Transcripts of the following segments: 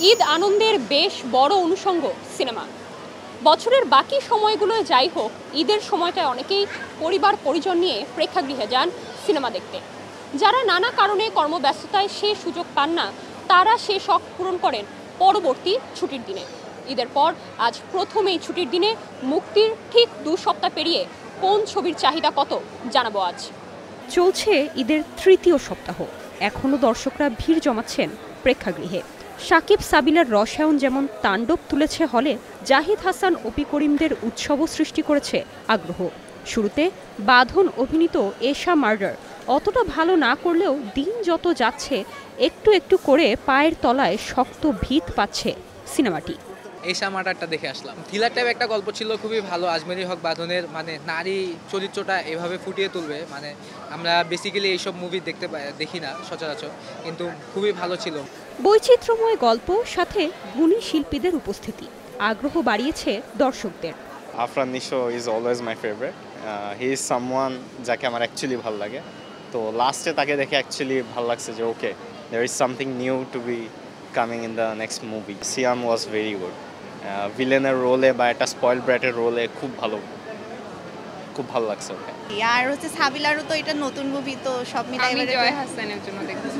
ঈদ আনন্দের বেশ বড় অনুষঙ্গ সিনেমা। বছরের বাকি সময়গুলোয় যাই হোক, ঈদের সময়টায় অনেকেই পরিবার পরিজন নিয়ে প্রেক্ষাগৃহে যান সিনেমা দেখতে। যারা নানা কারণে কর্মব্যস্ততায় সে সুযোগ পান না, তারা সে শখ পূরণ করেন পরবর্তী ছুটির দিনে। ঈদের পর আজ প্রথম এই ছুটির দিনে মুক্তির ঠিক 2 সপ্তাহ পেরিয়ে কোন ছবির চাহিদা কত জানাবো আজ। চলছে ঈদের তৃতীয় সপ্তাহ, এখনও দর্শকরা ভিড় জমাচ্ছেন প্রেক্ষাগৃহে। সাকিব সাবিনার রসায়ন যেমন তাণ্ডব তুলেছে হলে, জাহিদ হাসান অপি করিমদের উৎসবও সৃষ্টি করেছে আগ্রহ। শুরুতে বাঁধন অভিনীত এশা মার্ডার অতটা ভালো না করলেও দিন যত যাচ্ছে একটু একটু করে পায়ের তলায় শক্ত ভিত পাচ্ছে সিনেমাটি। এশা মার্ডারটা দেখে আসলাম। থ্রিলার টাইপ একটা গল্প ছিল, খুবই ভালো। আজমেরি হক বাঁধনের নারী চরিত্রটা এভাবে ফুটিয়ে তুলবে, আমরা বেসিক্যালি এইসব মুভি দেখি না সচরাচর, কিন্তু খুবই ভালো ছিল। বৈচিত্র্যময় গল্প, সাথে গুণী শিল্পীদের উপস্থিতি আগ্রহ বাড়িয়েছে দর্শকদের। Afran Nisho is always my favourite. He is someone যাকে আমার অ্যাকচুয়ালি ভালো লাগে। তো লাস্টে তাকে দেখে অ্যাকচুয়ালি ভালো লাগছে যে okay, there is something new to be coming in the next movie. Siam was very good. ভিলেনের রোলে বা একটা স্পয়েল ব্র্যাটের রোলে খুব ভালো লাগছে ওকে। আর হচ্ছে সাবিলারও তো এটা নতুন মুভি, তো সব মিলাই জয় হাসানের জন্য দেখছি।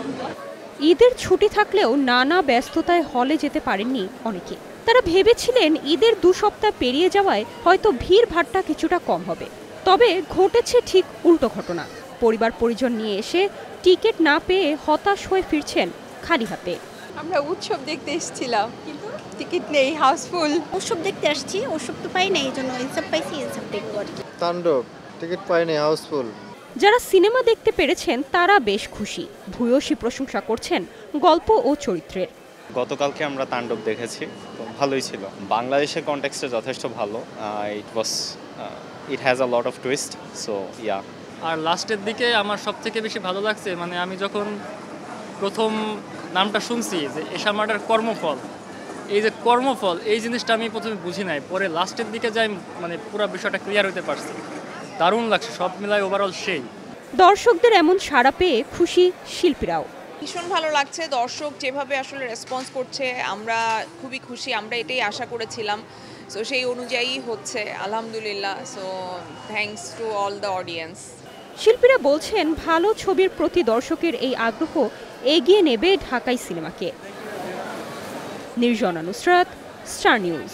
ঈদের ছুটি থাকলেও নানা ব্যস্ততায় হলে যেতে পারেননি অনেকে। তারা ভেবেছিলেন ঈদের 2 সপ্তাহ পেরিয়ে যাওয়ায় হয়তো ভিড় ভাট্টা কিছুটা কম হবে। তবে ঘটেছে ঠিক উল্টো ঘটনা। পরিবার পরিজন নিয়ে এসে টিকিট না পেয়ে হতাশ হয়ে ফিরছেন খালি হাতে। আমরা উৎসব দেখতে এসেছিলাম, কিন্তু টিকিট নেই, হাউসফুল। উৎসব দেখতে আসছি, উৎসব তো পাই না, এই জন্য ইনসাপ পাইছি, ইনসাপ দেখবো আর কি। তাণ্ডব টিকিট পাইনি, হাউসফুল। যারা সিনেমা দেখতে পেরেছেন তারা বেশ খুশি, ভূয়সী প্রশংসা করছেন গল্প ও চরিত্রের। গতকালকে আমরা তাণ্ডব দেখেছি, তো ভালোই ছিল। বাংলাদেশের কনটেক্সটে যথেষ্ট ভালো। It has a lot of twist, so yeah. আর লাস্টের দিকে আমার সবথেকে বেশি ভালো লাগছে, আমি যখন প্রথম নামটা শুনছি যে এশা মার্ডার কর্মফল, এই যে কর্মফল, এই জিনিসটা আমি প্রথমে বুঝি নাই, পরে লাস্টের দিকে যাই পুরো বিষয়টা ক্লিয়ার হতে পারছি। দারুণ লাগছে, সব মিলাই ওভারঅল সেই। দর্শকদের এমন সাড়া পেয়ে খুশি শিল্পীরাও। ভীষণ ভালো লাগছে, দর্শক যেভাবে আসলে রেসপন্স করছে, আমরা খুবই খুশি। আমরা এটাই আশা করেছিলাম, সো সেই অনুযায়ী হচ্ছে, আলহামদুলিল্লাহ। So thanks to all the audience. শিল্পীরা বলছেন ভালো ছবির প্রতি দর্শকের এই আগ্রহ এগিয়ে নেবে ঢাকাই সিনেমাকে। Nirjona Nusrat, star news.